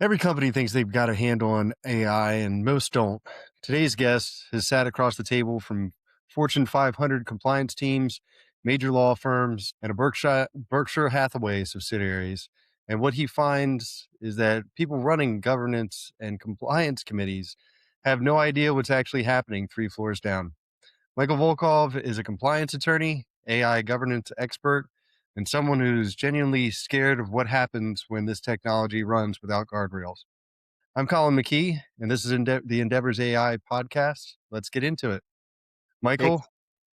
Every company thinks they've got a handle on AI, and most don't. Today's guest has sat across the table from Fortune 500 compliance teams, major law firms, and a Berkshire Hathaway subsidiaries. And what he finds is that people running governance and compliance committees have no idea what's actually happening 3 floors down. Michael Volkov is a compliance attorney, AI governance expert, and someone who's genuinely scared of what happens when this technology runs without guardrails. I'm Collin McKee, and this is the Endeavors AI podcast. Let's get into it. Big, Michael,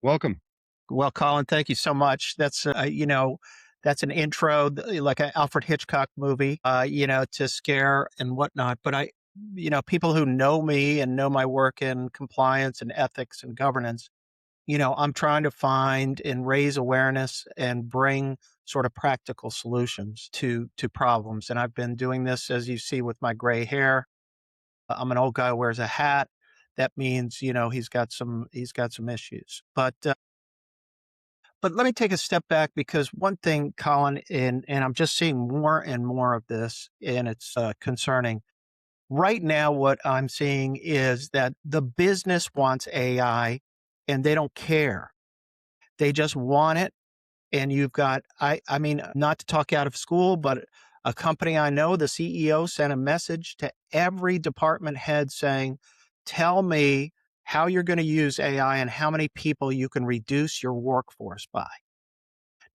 welcome. well, Colin, thank you so much. That's an intro, like an Alfred Hitchcock movie, to scare and whatnot. But people who know me and know my work in compliance and ethics and governance, I'm trying to find and raise awareness and bring sort of practical solutions to problems. And I've been doing this, as you see, with my gray hair. I'm an old guy who wears a hat. That means, he's got some issues. But let me take a step back, because one thing, Colin, and I'm just seeing more and more of this, and it's concerning. Right now, what I'm seeing is that the business wants AI and they don't care. They just want it. And you've got, I mean, not to talk out of school, but a company I know, the CEO sent a message to every department head saying, tell me how you're going to use AI and how many people you can reduce your workforce by.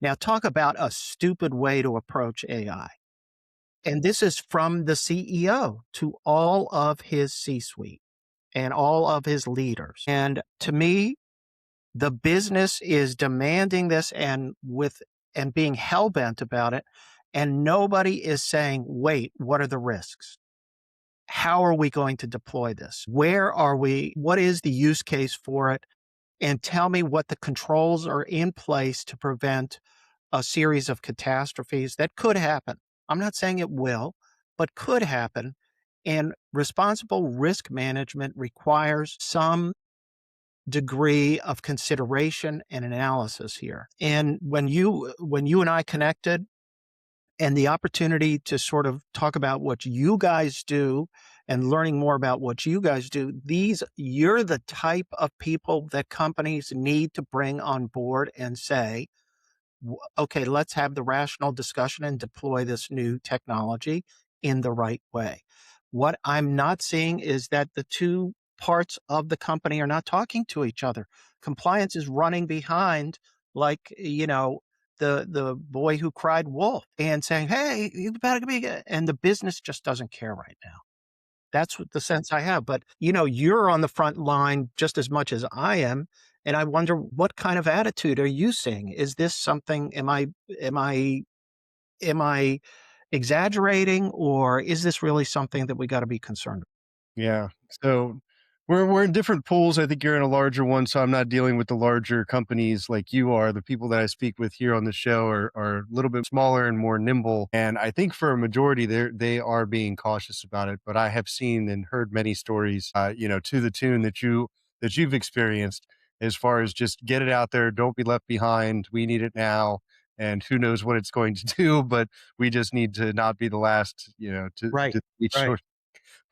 Now, talk about a stupid way to approach AI. And this is from the CEO to all of his C-suite and all of his leaders. And to me, the business is demanding this and being hell-bent about it. And nobody is saying, wait, what are the risks? How are we going to deploy this? Where are we? What is the use case for it? And tell me what the controls are in place to prevent a series of catastrophes that could happen. I'm not saying it will, but could happen. And responsible risk management requires some degree of consideration and analysis here. And when you and I connected, and the opportunity to sort of talk about what you guys do and learning more about what you guys do, you're the type of people that companies need to bring on board and say, okay, let's have the rational discussion and deploy this new technology in the right way. What I'm not seeing is that the two parts of the company are not talking to each other. Compliance is running behind, like, the boy who cried wolf, and saying, hey, you better be good. And the business just doesn't care right now. That's what the sense I have. But, you're on the front line just as much as I am. And I wonder, what kind of attitude are you seeing? Is this something, am I exaggerating, or is this really something that we got to be concerned with? Yeah. So we're in different pools. I think you're in a larger one, so I'm not dealing with the larger companies like you are. The people that I speak with here on the show are a little bit smaller and more nimble. And I think for a majority, they are being cautious about it. But I have seen and heard many stories, to the tune that you've experienced, as far as just get it out there, don't be left behind. We need it now. And who knows what it's going to do, but we just need to not be the last, Right, to each right.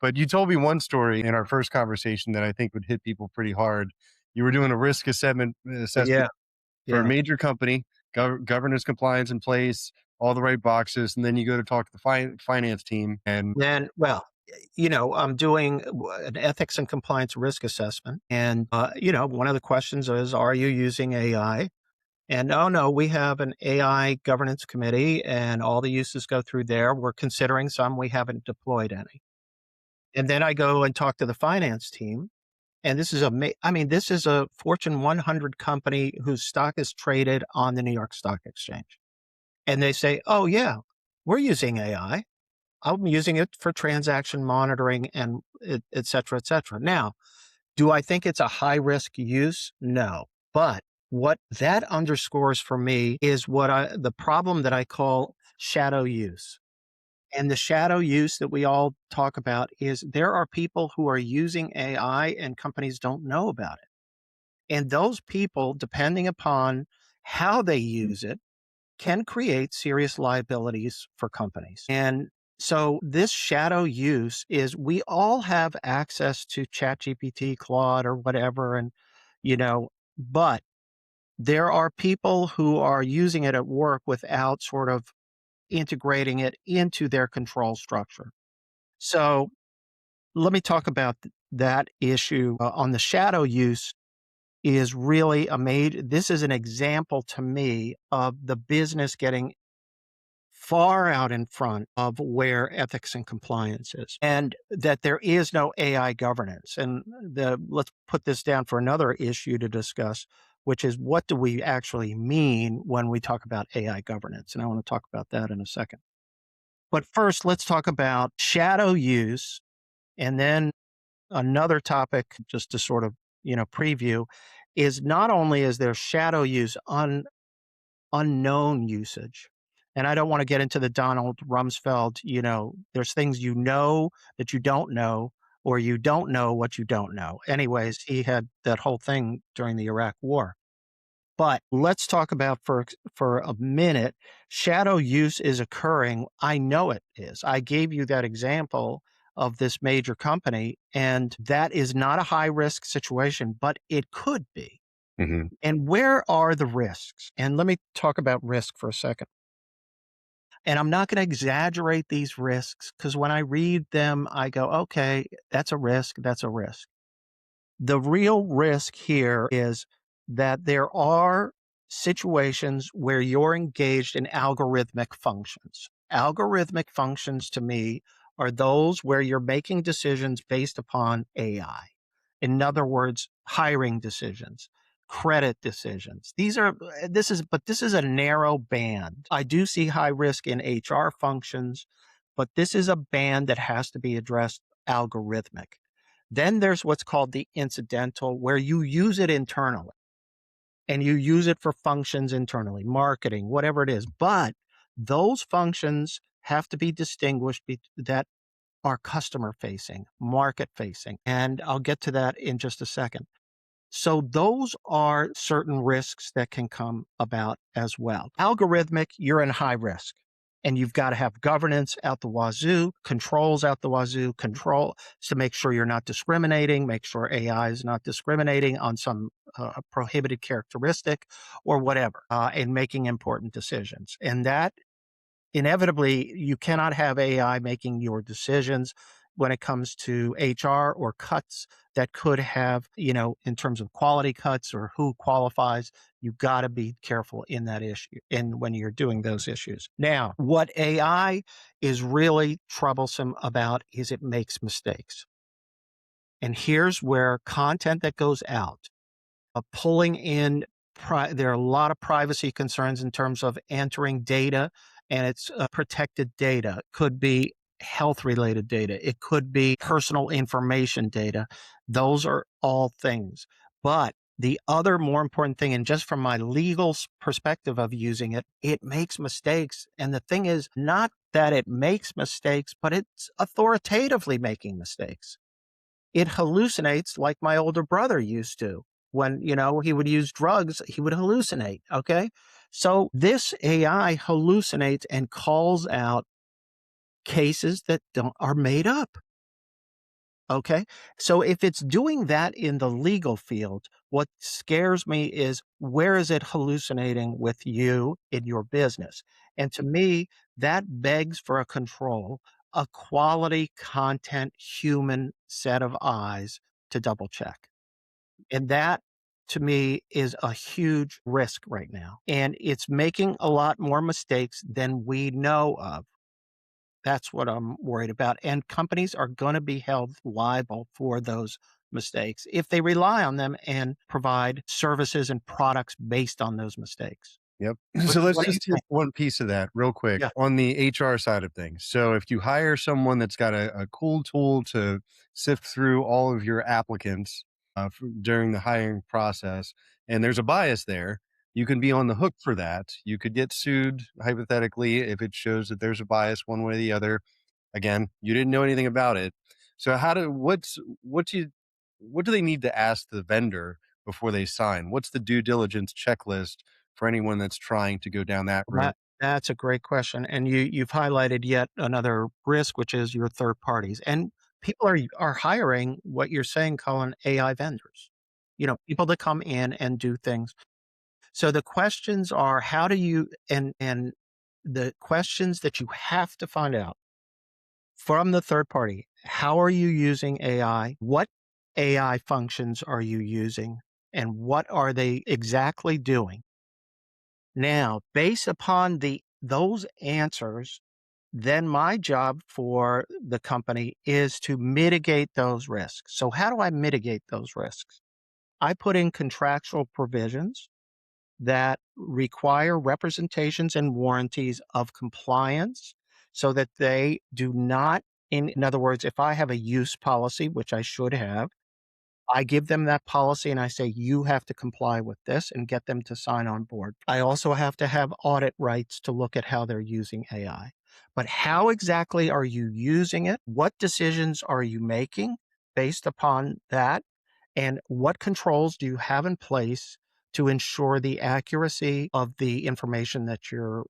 but you told me one story in our first conversation that I think would hit people pretty hard. You were doing a risk assessment Yeah, for a yeah. major company, governance compliance in place, all the right boxes, and then you go to talk to the finance team, and Then, well, I'm doing an ethics and compliance risk assessment. And, one of the questions is, are you using AI? And oh, no, we have an AI governance committee and all the uses go through there. We're considering some, we haven't deployed any. And then I go and talk to the finance team. And this is a Fortune 100 company whose stock is traded on the New York Stock Exchange. And they say, oh, yeah, we're using AI. I'm using it for transaction monitoring and et cetera, et cetera. Now, do I think it's a high risk use? No. But what that underscores for me is the problem that I call shadow use. And the shadow use that we all talk about is there are people who are using AI and companies don't know about it. And those people, depending upon how they use it, can create serious liabilities for companies. And So this shadow use is we all have access to ChatGPT, Claude, or whatever, and but there are people who are using it at work without sort of integrating it into their control structure. So let me talk about that issue on the shadow use is really a this is an example to me of the business getting far out in front of where ethics and compliance is, and that there is no AI governance. And let's put this down for another issue to discuss, which is what do we actually mean when we talk about AI governance? And I want to talk about that in a second. But first, let's talk about shadow use, and then another topic just to sort of preview is not only is there shadow use unknown usage. And I don't want to get into the Donald Rumsfeld, there's things that you don't know, or you don't know what you don't know. Anyways, he had that whole thing during the Iraq War. But let's talk about for a minute, shadow use is occurring. I know it is. I gave you that example of this major company, and that is not a high risk situation, but it could be. Hmm. And where are the risks? And let me talk about risk for a second. And I'm not going to exaggerate these risks because when I read them, I go, okay, that's a risk. That's a risk. The real risk here is that there are situations where you're engaged in algorithmic functions. Algorithmic functions to me are those where you're making decisions based upon AI. In other words, hiring decisions, credit decisions. This is a narrow band. I do see high risk in HR functions, but this is a band that has to be addressed algorithmic. Then there's what's called the incidental, where you use it internally and you use it for functions internally, marketing, whatever it is. But those functions have to be distinguished that are customer facing, market facing. And I'll get to that in just a second. So those are certain risks that can come about as well. Algorithmic, you're in high risk. And you've got to have governance out the wazoo, controls out the wazoo, control to make sure you're not discriminating, make sure AI is not discriminating on some prohibited characteristic or whatever, and making important decisions. And that inevitably, you cannot have AI making your decisions when it comes to HR or cuts that could have, in terms of quality cuts or who qualifies, you've got to be careful in that issue and when you're doing those issues. Now, what AI is really troublesome about is it makes mistakes. And here's where content that goes out, pulling in, there are a lot of privacy concerns in terms of entering data, and it's protected data. It could be health related data, it could be personal information data. Those are all things. But the other more important thing, and just from my legal perspective of using it, it makes mistakes. And the thing is not that it makes mistakes, but it's authoritatively making mistakes. It hallucinates like my older brother used to. When, he would use drugs, he would hallucinate. Okay. So this AI hallucinates and calls out cases that are made up. Okay. So if it's doing that in the legal field, what scares me is where is it hallucinating with you in your business? And to me, that begs for a control, a quality content, human set of eyes to double check. And that to me is a huge risk right now. And it's making a lot more mistakes than we know of. That's what I'm worried about. And companies are going to be held liable for those mistakes if they rely on them and provide services and products based on those mistakes. Yep. So let's What do you just take think? one piece of that real quick Yeah. on the HR side of things. So if you hire someone that's got a cool tool to sift through all of your applicants during the hiring process, and there's a bias there, you can be on the hook for that. You could get sued hypothetically if it shows that there's a bias one way or the other. Again, you didn't know anything about it. So what do they need to ask the vendor before they sign? What's the due diligence checklist for anyone that's trying to go down that My road? That's a great question, and you've highlighted yet another risk, which is your third parties, and people are hiring what you're saying, Colin, AI vendors. People that come in and do things. So the questions are how do you and the questions that you have to find out from the third party, how are you using AI? What AI functions are you using? And what are they exactly doing? Now, based upon those answers, then my job for the company is to mitigate those risks. So how do I mitigate those risks? I put in contractual provisions that require representations and warranties of compliance so that they do not in other words, if I have a use policy, which I should have, I give them that policy and I say, you have to comply with this and get them to sign on board. I also have to have audit rights to look at how they're using AI. But how exactly are you using it? What decisions are you making based upon that? And what controls do you have in place to ensure the accuracy of the information that or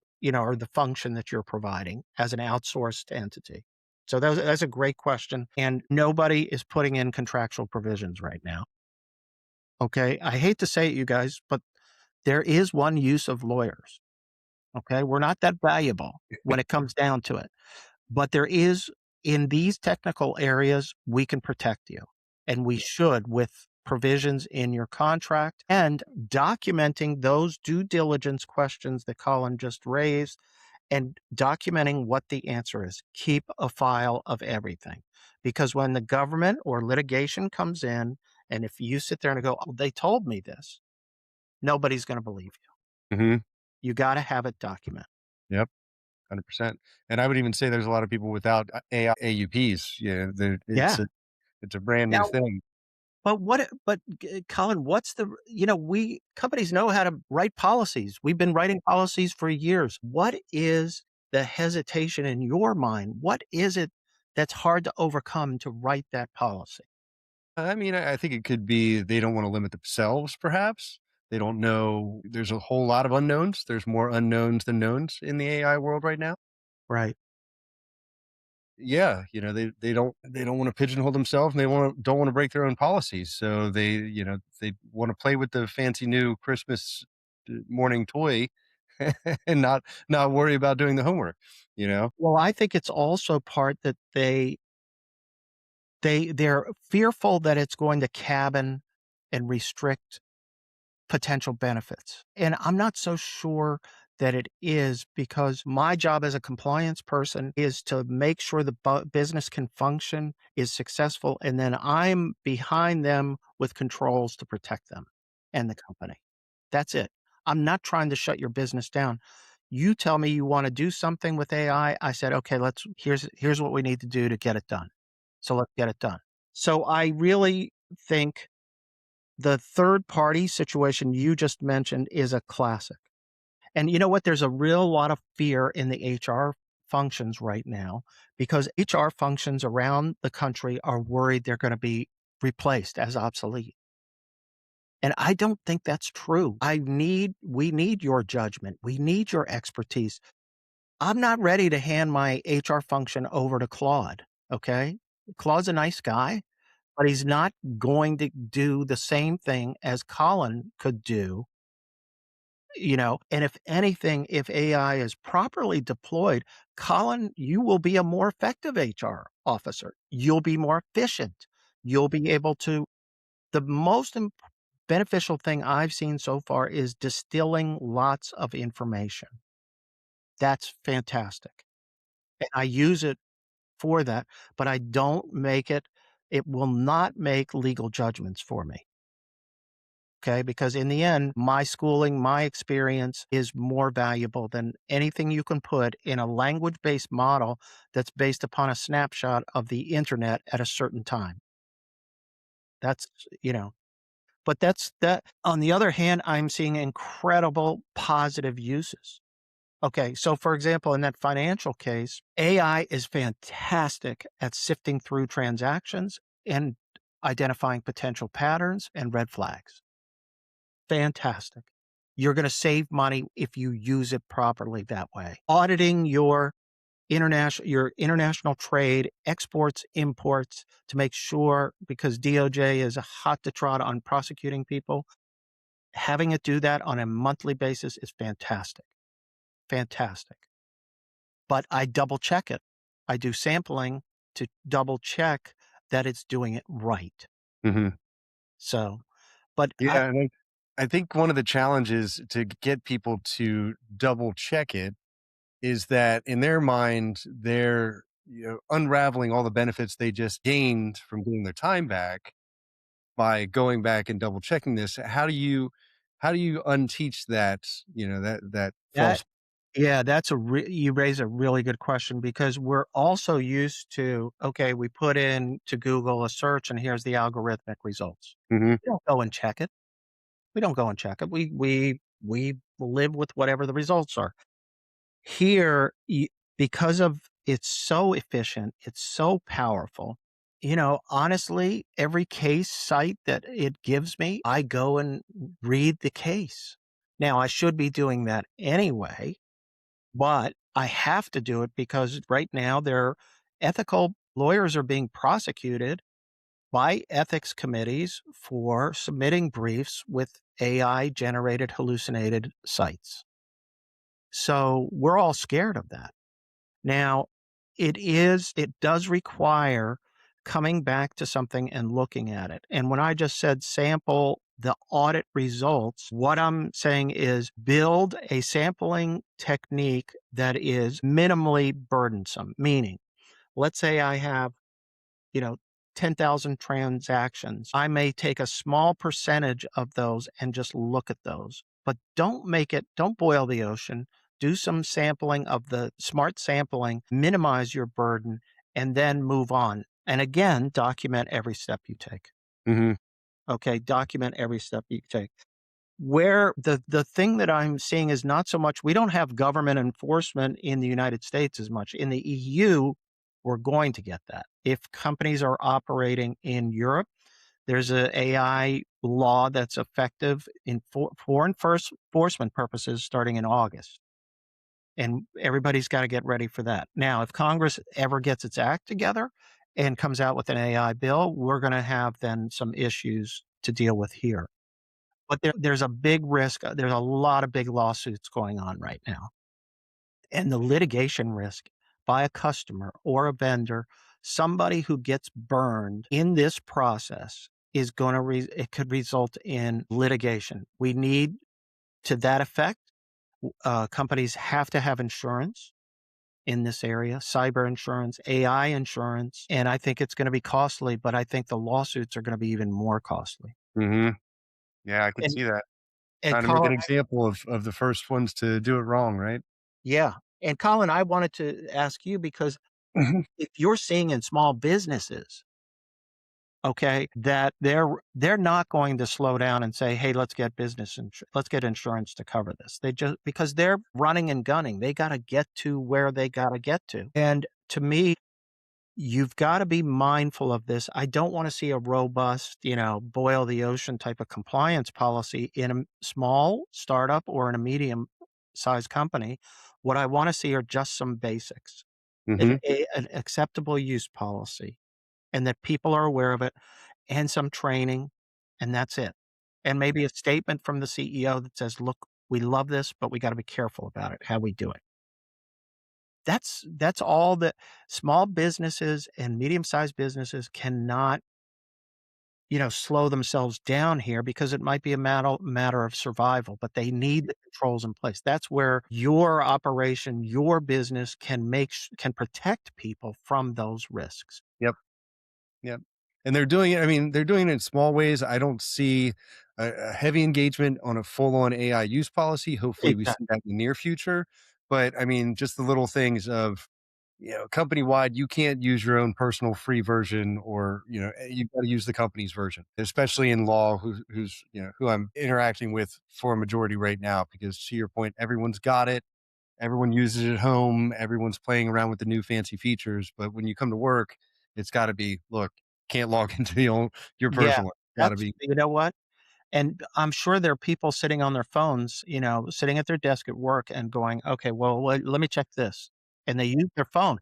the function that you're providing as an outsourced entity? So that's a great question. And nobody is putting in contractual provisions right now. Okay. I hate to say it, you guys, but there is one use of lawyers. Okay. We're not that valuable when it comes down to it. But there is, in these technical areas, we can protect you. And we should with provisions in your contract and documenting those due diligence questions that Colin just raised and documenting what the answer is. Keep a file of everything. Because when the government or litigation comes in, and if you sit there and go, oh, they told me this, nobody's going to believe you. Mhm. You got to have it documented. Yep, 100%. And I would even say there's a lot of people without AI AUPs. Yeah, Yeah. it's a brand new Now, thing. Colin, what's we companies know how to write policies. We've been writing policies for years. What is the hesitation in your mind? What is it that's hard to overcome to write that policy? I mean, I think it could be they don't wanna limit themselves, perhaps. They don't know there's a whole lot of unknowns. There's more unknowns than knowns in the AI world right now. Right. Yeah, they don't wanna pigeonhole themselves, and don't wanna break their own policies, so they wanna play with the fancy new Christmas, morning toy and not worry about doing the homework, you know? Well, I think it's also part that they're fearful that it's going to cabin and restrict potential benefits. And I'm not so sure that it is because my job as a compliance person is to make sure the business can function, is successful, and then I'm behind them with controls to protect them and the company. That's it. I'm not trying to shut your business down. You tell me you want to do something with AI. I said, okay, here's what we need to do to get it done. So let's get it done. So I really think the third party situation you just mentioned is a classic. And you know what? There's a real lot of fear in the HR functions right now because HR functions around the country are worried they're going to be replaced as obsolete. And I don't think that's true. We need your judgment. We need your expertise. I'm not ready to hand my HR function over to Claude. Okay. Claude's a nice guy, but he's not going to do the same thing as Colin could do, and if anything, if AI is properly deployed, Colin, you will be a more effective HR officer. You'll be more efficient. You'll be able to the most beneficial thing I've seen so far is distilling lots of information. That's fantastic. And I use it for that, but I don't make it will not make legal judgments for me. Okay, because in the end, my schooling, my experience is more valuable than anything you can put in a language-based model that's based upon a snapshot of the internet at a certain time. That's, you know, but that's that. On the other hand, I'm seeing incredible positive uses. Okay, so for example, in that financial case, AI is fantastic at sifting through transactions and identifying potential patterns and red flags. Fantastic. You're going to save money if you use it properly that way. Auditing your international trade, exports, imports to make sure, because DOJ is hot to trot on prosecuting people, having it do that on a monthly basis is fantastic. Fantastic. But I double check it. I do sampling to double check that it's doing it right. Mhm. So, but I Yeah, and I think one of the challenges to get people to double check it is that in their mind, they're, unraveling all the benefits they just gained from getting their time back by going back and double checking this. How do you unteach that, that that false. yeah, you raise a really good question because we're also used to, okay, we put in to Google a search and here's the algorithmic results. Mhm, We don't go and check it. We don't go and check it. We live with whatever the results are. Here, because of it's so efficient, it's so powerful. Honestly, every case site that it gives me, I go and read the case. Now, I should be doing that anyway, but I have to do it because right now their ethical lawyers are being prosecuted by ethics committees for submitting briefs with AI generated hallucinated sites. So we're all scared of that. Now, it does require coming back to something and looking at it. And when I just said sample the audit results, what I'm saying is build a sampling technique that is minimally burdensome, meaning, let's say I have, you know, 10,000 transactions. I may take a small percentage of those and just look at those, but don't boil the ocean. Do some sampling of the smart sampling, minimize your burden, and then move on. And again, document every step you take. mhm, Okay. Document every step you take. Where the thing that I'm seeing is not so much we don't have government enforcement in the United States as much. In the EU, we're going to get that. If companies are operating in Europe, there's a AI law that's effective in foreign first enforcement purposes starting in August. And everybody's got to get ready for that. Now, if Congress ever gets its act together and comes out with an AI bill, we're going to have then some issues to deal with here. But there's a big risk, there's a lot of big lawsuits going on right now, and the litigation risk by a customer or a vendor, somebody who gets burned in this process is gonna it could result in litigation. We need to that effect, companies have to have insurance in this area, cyber insurance, AI insurance, and I think it's gonna be costly, but I think the lawsuits are gonna be even more costly. mhm. Yeah, I could And see that. and Trying to make Colin an example of the first ones to do it wrong, right? Yeah. And Colin, I wanted to ask you because Mhm. if you're seeing in small businesses, okay, that they're not going to slow down and say, "Hey, let's get insurance to cover this." They just because they're running and gunning. They got to get to where they got to get to. And to me, you've got to be mindful of this. I don't want to see a robust, boil the ocean type of compliance policy in a small startup or in a medium sized company. What I want to see are just some basics, Mhm. an acceptable use policy, and that people are aware of it, and some training, and that's it. And maybe a statement from the CEO that says, look, we love this, but we got to be careful about it, how we do it. That's all that small businesses and medium-sized businesses cannot, slow themselves down here because it might be a matter of survival, but they need the controls in place. That's where your operation, your business can protect people from those risks. Yep. Yep. And they're doing it. I mean, they're doing it in small ways. I don't see a heavy engagement on a full-on AI use policy. Hopefully, we see Exactly. that in the near future. But I mean, just the little things of, company wide, you can't use your own personal free version, or you've got to use the company's version, especially in law, who's who I'm interacting with for a majority right now. Because to your point, everyone's got it. Everyone uses it at home. Everyone's playing around with the new fancy features. But when you come to work, it's got to be, look, can't log into your Yeah, personal one. Got to that's be. you know what? And I'm sure there are people sitting on their phones, sitting at their desk at work and going, okay, well, let me check this. And they use their phone.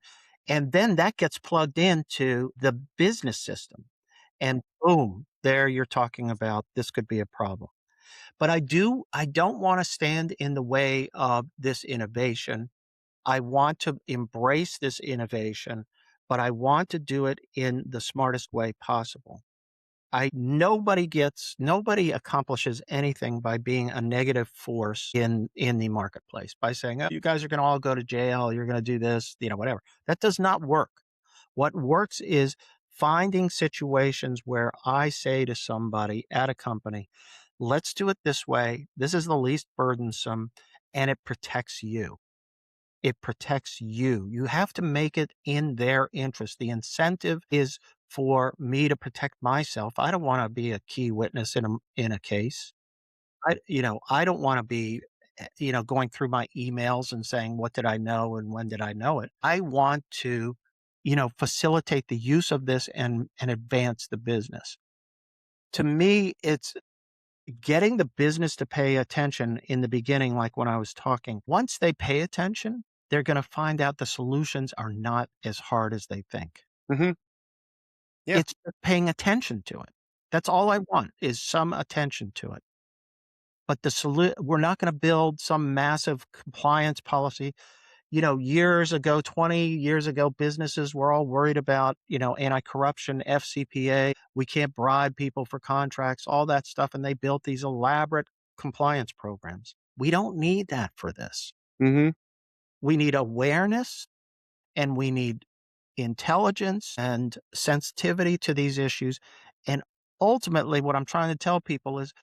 And then that gets plugged into the business system. And boom, there you're talking about this could be a problem. But I don't want to stand in the way of this innovation. I want to embrace this innovation, but I want to do it in the smartest way possible. I nobody accomplishes anything by being a negative force in the marketplace by saying, "Oh, you guys are gonna all go to jail, you're gonna do this," whatever. That does not work. What works is finding situations where I say to somebody at a company, "Let's do it this way. This is the least burdensome, and it protects you." It protects you. You have to make it in their interest. The incentive is for me to protect myself. I don't wanna be a key witness in a case. I don't wanna be, going through my emails and saying, "What did I know and when did I know it?" I want to, facilitate the use of this and advance the business. To me, it's getting the business to pay attention in the beginning, like when I was talking. Once they pay attention, they're gonna find out the solutions are not as hard as they think. Hmm. Yeah. It's just paying attention to it. That's all I want is some attention to it. But we're not gonna build some massive compliance policy. Years ago, 20 years ago, businesses were all worried about, anti-corruption, FCPA. We can't bribe people for contracts, all that stuff. And they built these elaborate compliance programs. We don't need that for this. Hmm. We need awareness and we need intelligence and sensitivity to these issues. And ultimately, what I'm trying to tell people is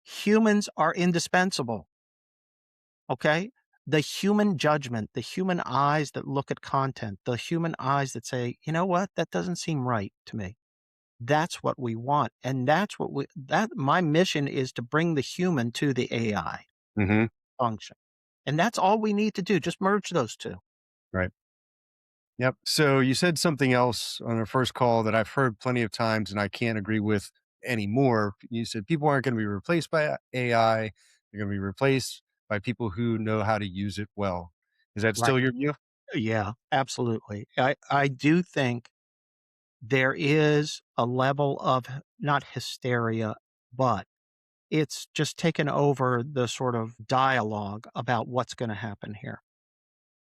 humans are indispensable. Okay? The human judgment, the human eyes that look at content, the human eyes that say, "You know what? That doesn't seem right to me." That's what we want, and that's what we that my mission is to bring the human to the AI Hmm. function, and that's all we need to do, just merge those 2. Right. Yep. So you said something else on our first call that I've heard plenty of times and I can't agree with anymore. You said people aren't going to be replaced by AI. They're going to be replaced by people who know how to use it well. Is that Right. still your view? Yeah, absolutely. I do think there is a level of not hysteria, but it's just taken over the sort of dialogue about what's gonna happen here.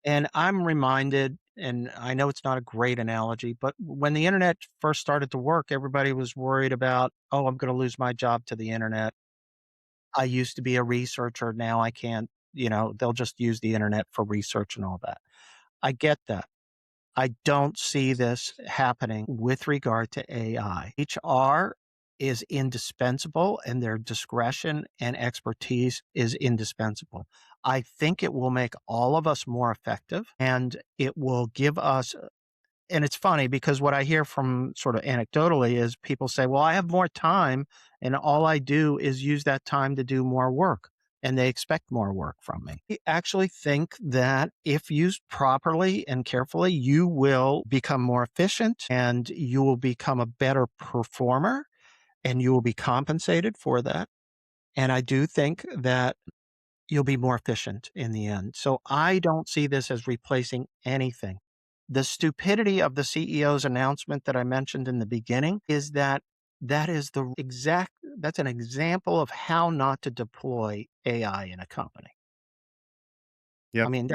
And I'm reminded, and I know it's not a great analogy, but when the internet first started to work, everybody was worried about, "Oh, I'm gonna lose my job to the internet. I used to be a researcher, now I can't," they'll just use the internet for research and all that. I get that. I don't see this happening with regard to AI. HR is indispensable and their discretion and expertise is indispensable. I think it will make all of us more effective and it will give us, and it's funny because what I hear from sort of anecdotally is people say, "Well, I have more time and all I do is use that time to do more work." And they expect more work from me. I actually think that if used properly and carefully, you will become more efficient and you will become a better performer and you will be compensated for that. And I do think that you'll be more efficient in the end. So I don't see this as replacing anything. The stupidity of the CEO's announcement that I mentioned in the beginning is that that's an example of how not to deploy AI in a company. I Yep. mean,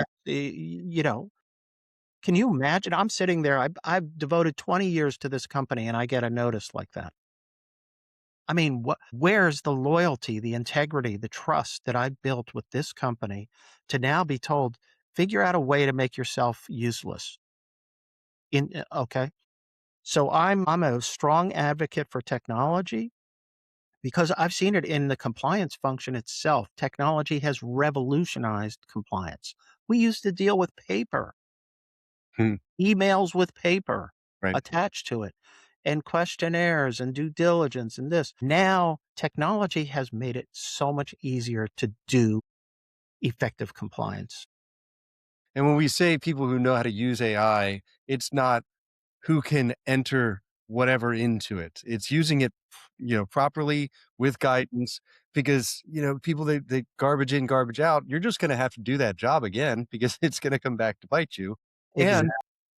can you imagine? I'm sitting there, I've devoted 20 years to this company and I get a notice like that. I mean, where's the loyalty, the integrity, the trust that I built with this company to now be told, figure out a way to make yourself useless? Okay. So I'm a strong advocate for technology because I've seen it in the compliance function itself. Technology has revolutionized compliance. We used to deal with paper, Hmm. emails with paper Right. attached to it, and questionnaires and due diligence and this. Now, technology has made it so much easier to do effective compliance. And when we say people who know how to use AI, it's not who can enter whatever into it. It's using it, properly with guidance because, people they garbage in, garbage out. You're just going to have to do that job again because it's going to come back to bite you. And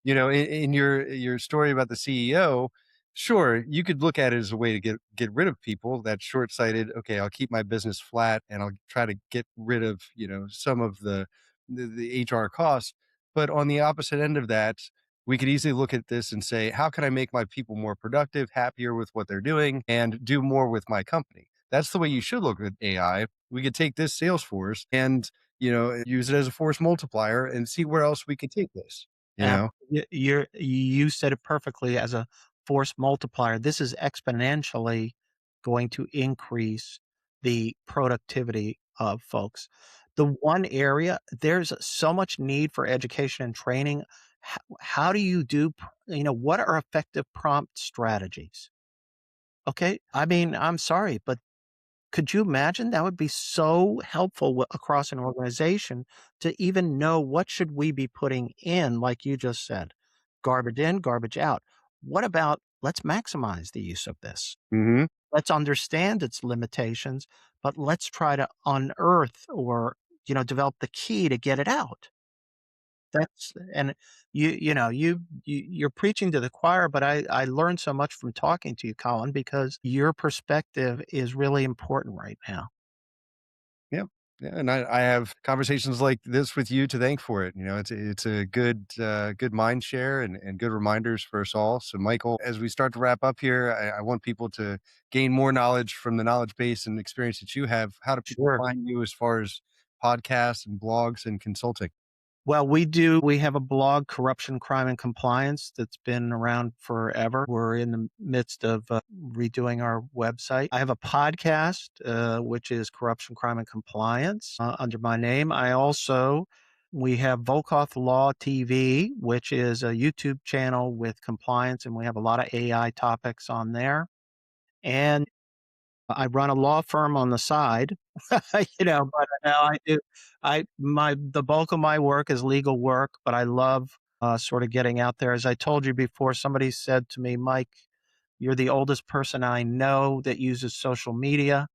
Exactly. in your story about the CEO, sure, you could look at it as a way to get rid of people. That's short-sighted. Okay, I'll keep my business flat and I'll try to get rid of, some of the HR costs. But on the opposite end of that, we could easily look at this and say, how can I make my people more productive, happier with what they're doing, and do more with my company? That's the way you should look at AI. We could take this Salesforce and, use it as a force multiplier and see where else we could take this, you Ab know? you said it perfectly as a force multiplier. This is exponentially going to increase the productivity of folks. The one area there's so much need for education and training. How do you do what are effective prompt strategies? Okay, I mean, I'm sorry, but could you imagine? That would be so helpful across an organization to even know what should we be putting in, like you just said, garbage in, garbage out. What about let's maximize the use of this? Mhm. Let's understand its limitations, but let's try to unearth or develop the key to get it out. That's and you're preaching to the choir, but I learned so much from talking to you, Colin, because your perspective is really important right now. Yeah. Yeah, and I have conversations like this with you to thank for it. It's a good mind share and good reminders for us all. So, Michael, as we start to wrap up here, I want people to gain more knowledge from the knowledge base and experience that you have. How do people Sure. find you as far as podcasts and blogs and consulting? Well, we have a blog, Corruption, Crime, and Compliance, that's been around forever. We're in the midst of redoing our website. I have a podcast, which is Corruption, Crime, and Compliance under my name. We have Volkov Law TV, which is a YouTube channel with compliance, and we have a lot of AI topics on there. And I run a law firm on the side, but I do the bulk of my work is legal work, but I love, sort of getting out there. As I told you before, somebody said to me, "Mike, you're the oldest person I know that uses social media."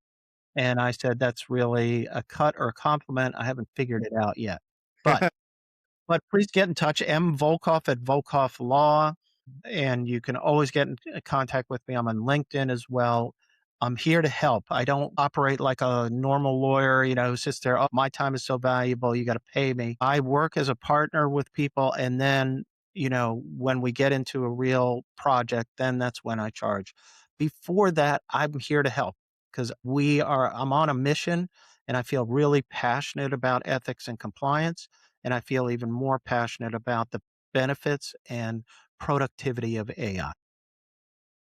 And I said, "That's really a cut or a compliment. I haven't figured it out yet." But please get in touch, M. Volkov at Volkov Law, and you can always get in contact with me. I'm on LinkedIn as well. I'm here to help. I don't operate like a normal lawyer, who sits there, "Oh, my time is so valuable, you gotta pay me." I work as a partner with people, and then, when we get into a real project, then that's when I charge. Before that, I'm here to help because I'm on a mission, and I feel really passionate about ethics and compliance, and I feel even more passionate about the benefits and productivity of AI.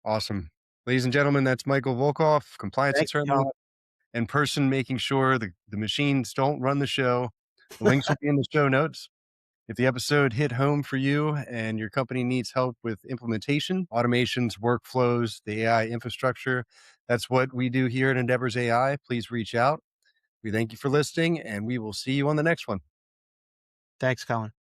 Awesome. Ladies and gentlemen, that's Michael Volkov, compliance Thank you, attorney Colin. and person making sure the machines don't run the show. The links will be in the show notes. If the episode hit home for you and your company needs help with implementation, automations, workflows, the AI infrastructure, that's what we do here at Endeavors AI. Please reach out. We thank you for listening and we will see you on the next one. Thanks, Colin.